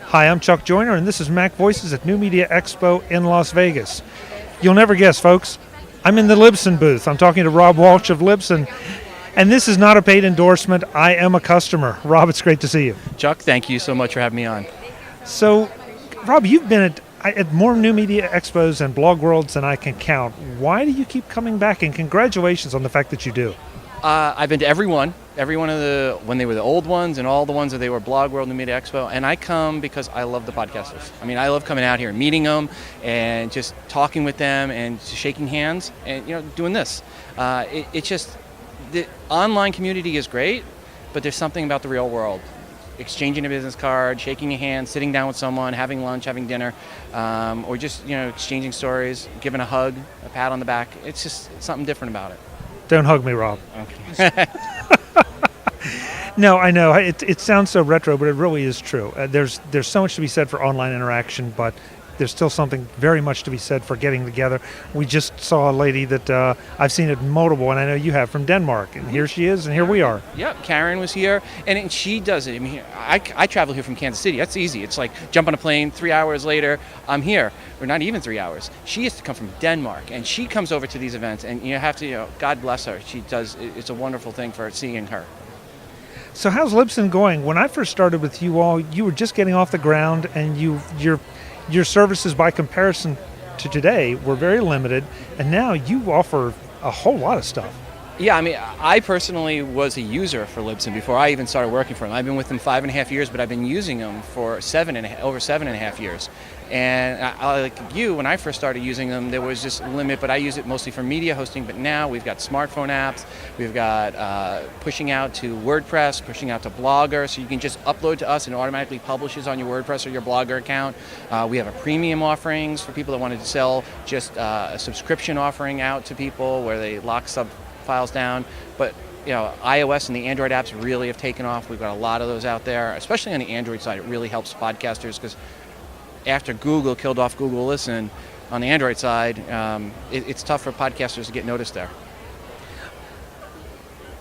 Hi, I'm Chuck Joyner, and this is Mac Voices at New Media Expo in Las Vegas. You'll never guess, folks, I'm in the Libsyn booth. I'm talking to Rob Walch of Libsyn, and this is not a paid endorsement. I am a customer. Rob, it's great to see you. Chuck, thank you so much for having me on. So, Rob, you've been at more New Media Expos and Blog Worlds than I can count. Why do you keep coming back? And congratulations on the fact that you do. I've been to every one of the, when they were the old ones and all the ones that they were Blog World, New Media Expo, and I come because I love the podcasters. I mean, I love coming out here and meeting them and just talking with them and shaking hands and, doing this. It's just, the online community is great, but there's something about the real world. Exchanging a business card, shaking a hand, sitting down with someone, having lunch, having dinner, or just, exchanging stories, giving a hug, a pat on the back. It's just something different about it. Don't hug me, Rob. Okay. No, I know. It sounds so retro, but it really is true. There's so much to be said for online interaction, but there's still something very much to be said for getting together. We just saw a lady that I've seen at multiple, and I know you have, from Denmark, and here she is, and here we are. Yeah, Karen was here, and she does it. I mean, I travel here from Kansas City. That's easy. It's like jump on a plane, 3 hours later, I'm here. Or not even 3 hours. She has to come from Denmark, and she comes over to these events, and you have to, God bless her. She does. It's a wonderful thing for seeing her. So how's Libsyn going? When I first started with you all, you were just getting off the ground, and your services by comparison to today were very limited, and now you offer a whole lot of stuff. Yeah, I mean, I personally was a user for Libsyn before I even started working for them. I've been with them 5.5 years, but I've been using them for over 7.5 years. And I, like you, when I first started using them, there was just a limit, but I use it mostly for media hosting. But now we've got smartphone apps, we've got pushing out to WordPress, pushing out to Blogger, so you can just upload to us and it automatically publishes on your WordPress or your Blogger account. We have a premium offerings for people that wanted to sell just a subscription offering out to people where they lock sub files down. But iOS and the Android apps really have taken off. We've got a lot of those out there, especially on the Android side. It really helps podcasters because after Google killed off Google Listen on the Android side, it's tough for podcasters to get noticed there.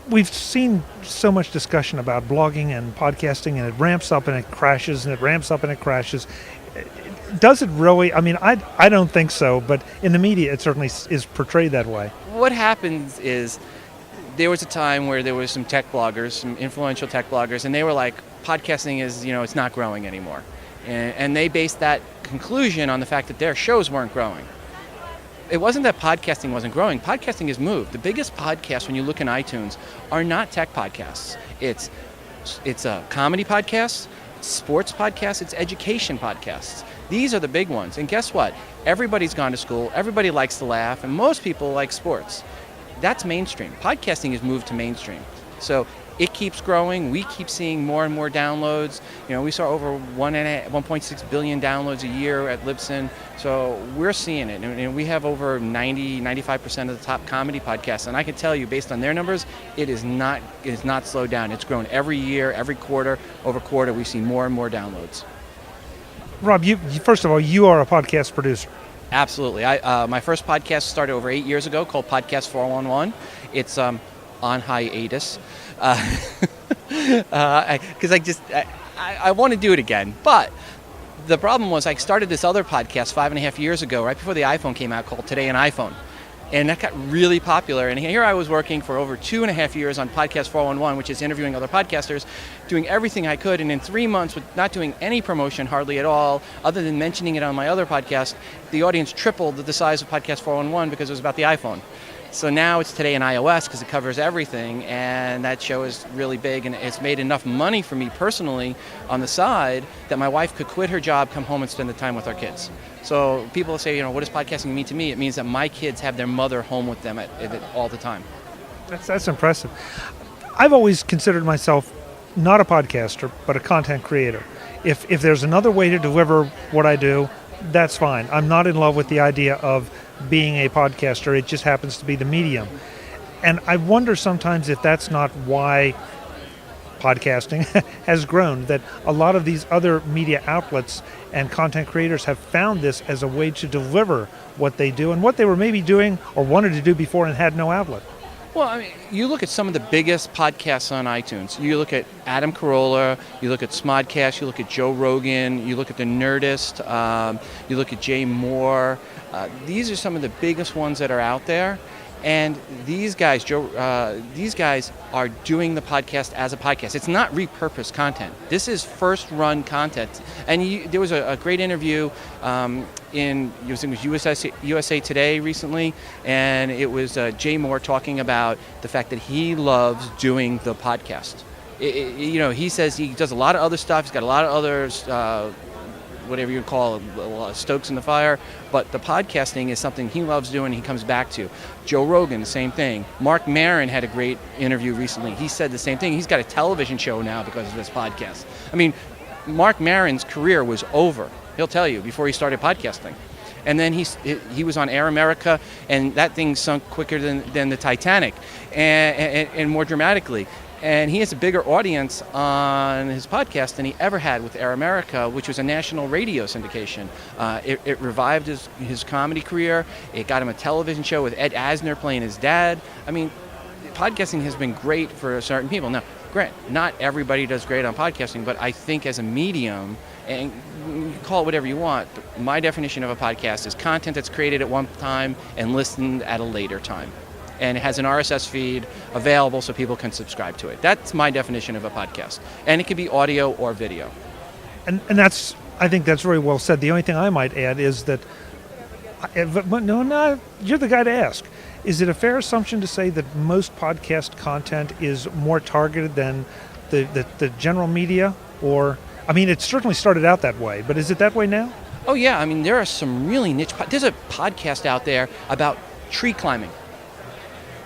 We've seen so much discussion about blogging and podcasting, and it ramps up and it crashes, and it ramps up and it crashes. Does it really? I mean, I don't think so, but in the media it certainly is portrayed that way. What happens is there was a time where there was some tech bloggers, some influential tech bloggers, and they were like, podcasting is, it's not growing anymore. And they based that conclusion on the fact that their shows weren't growing. It wasn't that podcasting wasn't growing. Podcasting has moved. The biggest podcasts, when you look in iTunes, are not tech podcasts. It's comedy podcasts, it's sports podcasts, it's education podcasts. These are the big ones. And guess what? Everybody's gone to school. Everybody likes to laugh. And most people like sports. That's mainstream. Podcasting has moved to mainstream. So it keeps growing. We keep seeing more and more downloads. We saw over 1.6 billion downloads a year at Libsyn. So we're seeing it. And we have over 95% of the top comedy podcasts. And I can tell you, based on their numbers, it is not slowed down. It's grown every year, every quarter. Over quarter, we see more and more downloads. Rob, you first of all, you are a podcast producer. Absolutely. My first podcast started over 8 years ago called Podcast 411. It's on hiatus because I want to do it again. But the problem was I started this other podcast 5.5 years ago, right before the iPhone came out, called Today in iPhone. And that got really popular. And here I was working for over 2.5 years on Podcast 411, which is interviewing other podcasters, doing everything I could. And in 3 months, with not doing any promotion hardly at all, other than mentioning it on my other podcast, the audience tripled the size of Podcast 411 because it was about the iPhone. So now it's Today in iOS because it covers everything, and that show is really big, and it's made enough money for me personally on the side that my wife could quit her job, come home and spend the time with our kids. So people say, what does podcasting mean to me? It means that my kids have their mother home with them all the time. That's impressive. I've always considered myself not a podcaster, but a content creator. If there's another way to deliver what I do, that's fine. I'm not in love with the idea of being a podcaster. It just happens to be the medium. And I wonder sometimes if that's not why podcasting has grown, that a lot of these other media outlets and content creators have found this as a way to deliver what they do and what they were maybe doing or wanted to do before and had no outlet. Well, I mean, you look at some of the biggest podcasts on iTunes. You look at Adam Carolla, you look at Smodcast, you look at Joe Rogan, you look at The Nerdist, you look at Jay Moore. These are some of the biggest ones that are out there. And these guys, these guys are doing the podcast as a podcast. It's not repurposed content. This is first-run content. And there was a great interview it was USA Today recently, and it was Jay Moore talking about the fact that he loves doing the podcast. He says he does a lot of other stuff. He's got a lot of other whatever you call it, a lot of stokes in the fire, but the podcasting is something he loves doing, he comes back to. Joe Rogan, the same thing. Mark Maron had a great interview recently. He said the same thing. He's got a television show now because of this podcast. I mean, Mark Maron's career was over, he'll tell you, before he started podcasting. And then he was on Air America, and that thing sunk quicker than the Titanic, and more dramatically. And he has a bigger audience on his podcast than he ever had with Air America, which was a national radio syndication. It revived his comedy career. It got him a television show with Ed Asner playing his dad. I mean, podcasting has been great for certain people. Now, granted, not everybody does great on podcasting, but I think as a medium, and you can call it whatever you want, but my definition of a podcast is content that's created at one time and listened at a later time. And it has an RSS feed available so people can subscribe to it. That's my definition of a podcast. And it can be audio or video. And I think that's very well said. The only thing I might add is that, no, you're the guy to ask. Is it a fair assumption to say that most podcast content is more targeted than the general media? Or, I mean, it certainly started out that way, but is it that way now? Oh, yeah. I mean, there are some really niche... There's a podcast out there about tree climbing.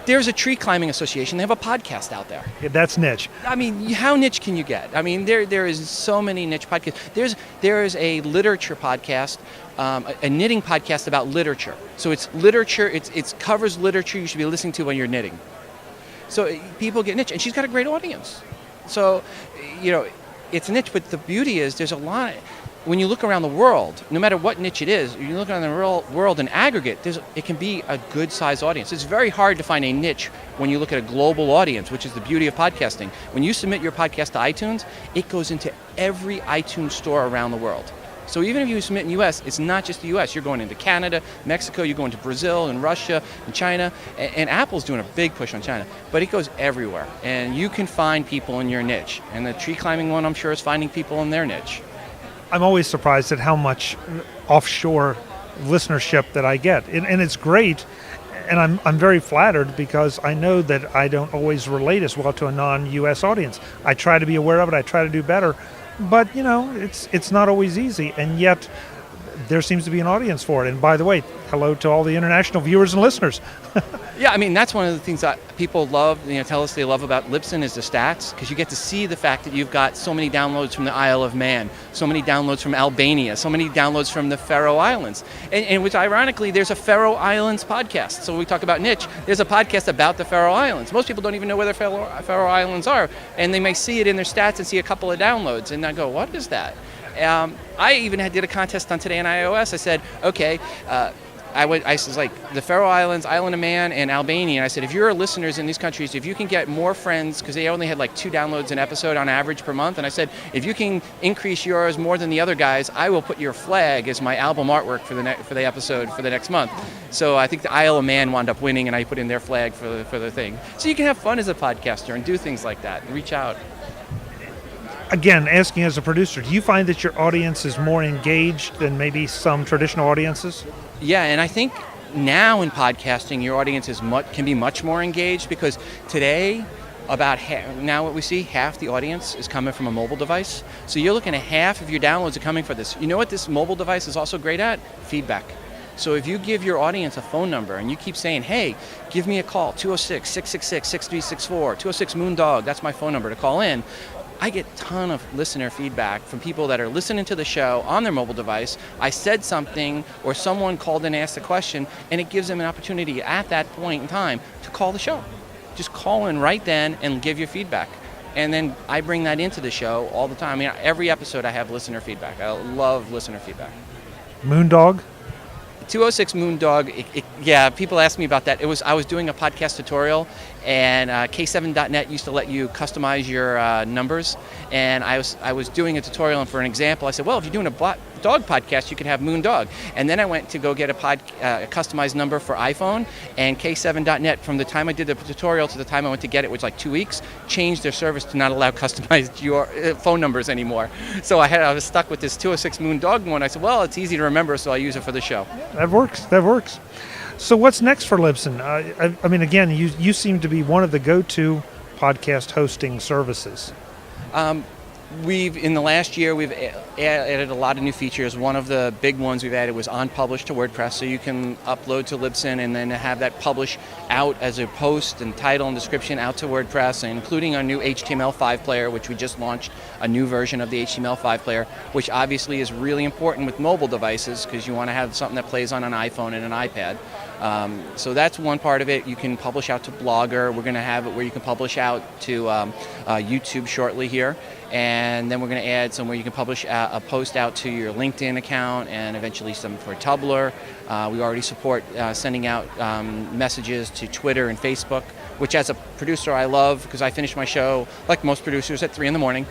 There's a tree climbing association. They have a podcast out there. Yeah, that's niche. I mean, how niche can you get? I mean, there is so many niche podcasts. There is a literature podcast, a knitting podcast about literature. So it's literature. It covers literature you should be listening to when you're knitting. So people get niche, and she's got a great audience. So, it's a niche. But the beauty is, there's a lot. When you look around the world, no matter what niche it is, you look around the world in aggregate, it can be a good-sized audience. It's very hard to find a niche when you look at a global audience, which is the beauty of podcasting. When you submit your podcast to iTunes, it goes into every iTunes store around the world. So even if you submit in the U.S., it's not just the U.S. You're going into Canada, Mexico, you're going to Brazil and Russia and China, and Apple's doing a big push on China. But it goes everywhere, and you can find people in your niche. And the tree climbing one, I'm sure, is finding people in their niche. I'm always surprised at how much offshore listenership that I get. And it's great, and I'm very flattered because I know that I don't always relate as well to a non-U.S. audience. I try to be aware of it, I try to do better, but it's not always easy, and yet there seems to be an audience for it. And by the way, hello to all the international viewers and listeners. Yeah, I mean, that's one of the things that people love, tell us they love about Libsyn is the stats, because you get to see the fact that you've got so many downloads from the Isle of Man, so many downloads from Albania, so many downloads from the Faroe Islands. And which, ironically, there's a Faroe Islands podcast. So when we talk about niche, there's a podcast about the Faroe Islands. Most people don't even know where the Faroe Islands are, and they may see it in their stats and see a couple of downloads, and I go, what is that? I even did a contest on Today on iOS. I said, okay, I was like the Faroe Islands, Isle of Man, and Albania. And I said, if you're listeners in these countries, if you can get more friends, because they only had like 2 downloads an episode on average per month. And I said, if you can increase yours more than the other guys, I will put your flag as my album artwork for the episode for the next month. So I think the Isle of Man wound up winning, and I put in their flag for the thing. So you can have fun as a podcaster and do things like that and reach out. Again, asking as a producer, do you find that your audience is more engaged than maybe some traditional audiences? Yeah, and I think now in podcasting, your audience can be much more engaged, because today, now what we see, half the audience is coming from a mobile device. So you're looking at half of your downloads are coming for this. You know what this mobile device is also great at? Feedback. So if you give your audience a phone number and you keep saying, hey, give me a call, 206-666-6364, 206-MOON-DOG, that's my phone number to call in. I get a ton of listener feedback from people that are listening to the show on their mobile device. I said something, or someone called and asked a question, and it gives them an opportunity at that point in time to call the show. Just call in right then and give your feedback. And then I bring that into the show all the time. I mean, every episode I have listener feedback. I love listener feedback. MOON-DOG? 206 Moondog, yeah, people ask me about that. I was doing a podcast tutorial, and K7.net used to let you customize your numbers. And I was doing a tutorial, and for an example, I said, well, if you're doing a dog podcast, you could have Moondog. And then I went to go get a customized number for iPhone, and K7.net, from the time I did the tutorial to the time I went to get it, which was like 2 weeks, changed their service to not allow customized your phone numbers anymore. So I was stuck with this 206 Moondog one. I said, well, it's easy to remember, so I use it for the show. That works. So what's next for Libsyn? I mean, again, you seem to be one of the go-to podcast hosting services. In the last year, we've added a lot of new features. One of the big ones we've added was on-publish to WordPress, so you can upload to Libsyn and then have that publish out as a post and title and description out to WordPress, including our new HTML5 player, which we just launched a new version of the HTML5 player, which obviously is really important with mobile devices because you want to have something that plays on an iPhone and an iPad. So that's one part of it. You can publish out to Blogger. We're going to have it where you can publish out to YouTube shortly here. And then we're going to add some where you can publish a post out to your LinkedIn account and eventually some for Tumblr. We already support sending out messages to Twitter and Facebook, which as a producer I love because I finish my show, like most producers, at 3 in the morning.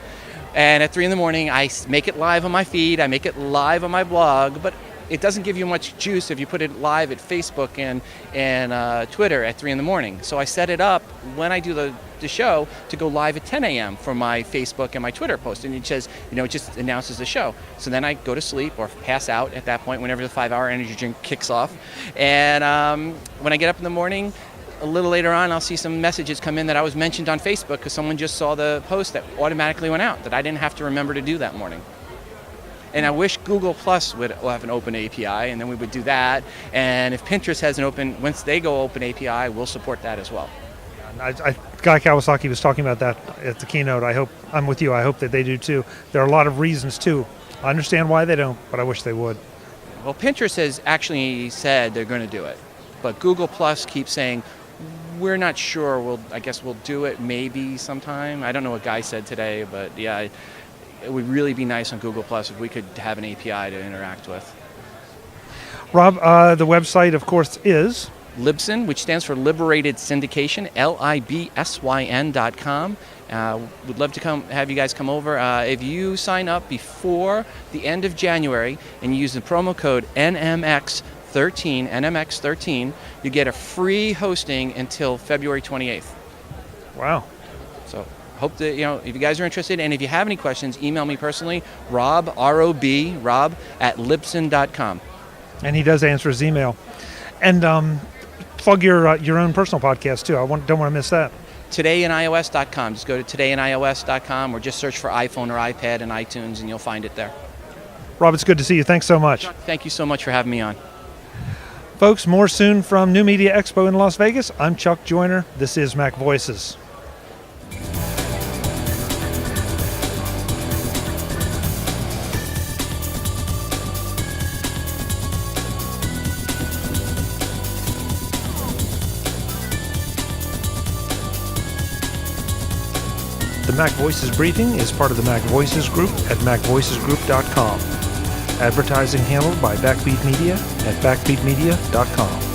And at 3 in the morning, I make it live on my feed, I make it live on my blog, but it doesn't give you much juice if you put it live at Facebook and Twitter at 3 in the morning. So I set it up when I do the show to go live at 10 a.m. for my Facebook and my Twitter post. And it says, it just announces the show. So then I go to sleep or pass out at that point whenever the 5-hour energy drink kicks off. And when I get up in the morning, a little later on, I'll see some messages come in that I was mentioned on Facebook because someone just saw the post that automatically went out that I didn't have to remember to do that morning. And I wish Google Plus would have an open API, and then we would do that. And if Pinterest has an open, once they go open API, we'll support that as well. Guy Kawasaki was talking about that at the keynote. I'm with you. I hope that they do too. There are a lot of reasons too. I understand why they don't, but I wish they would. Well, Pinterest has actually said they're going to do it, but Google Plus keeps saying, we're not sure. I guess we'll do it maybe sometime. I don't know what Guy said today, but yeah. It would really be nice on Google Plus if we could have an API to interact with. Rob, the website, of course, is Libsyn, which stands for Liberated Syndication, Libsyn.com. Would love to have you guys come over. If you sign up before the end of January and you use the promo code NMX13, you get a free hosting until February 28th. Wow. So hope that, if you guys are interested, and if you have any questions, email me personally, Rob, R-O-B, Rob, at Libsyn.com. And he does answer his email. And plug your own personal podcast, too. Don't want to miss that. TodayInIOS.com. Just go to TodayInIOS.com or just search for iPhone or iPad and iTunes, and you'll find it there. Rob, it's good to see you. Thanks so much. Thank you so much for having me on. Folks, more soon from New Media Expo in Las Vegas. I'm Chuck Joyner. This is Mac Voices. The Mac Voices briefing is part of the Mac Voices Group at MacVoicesGroup.com. Advertising handled by Backbeat Media at BackbeatMedia.com.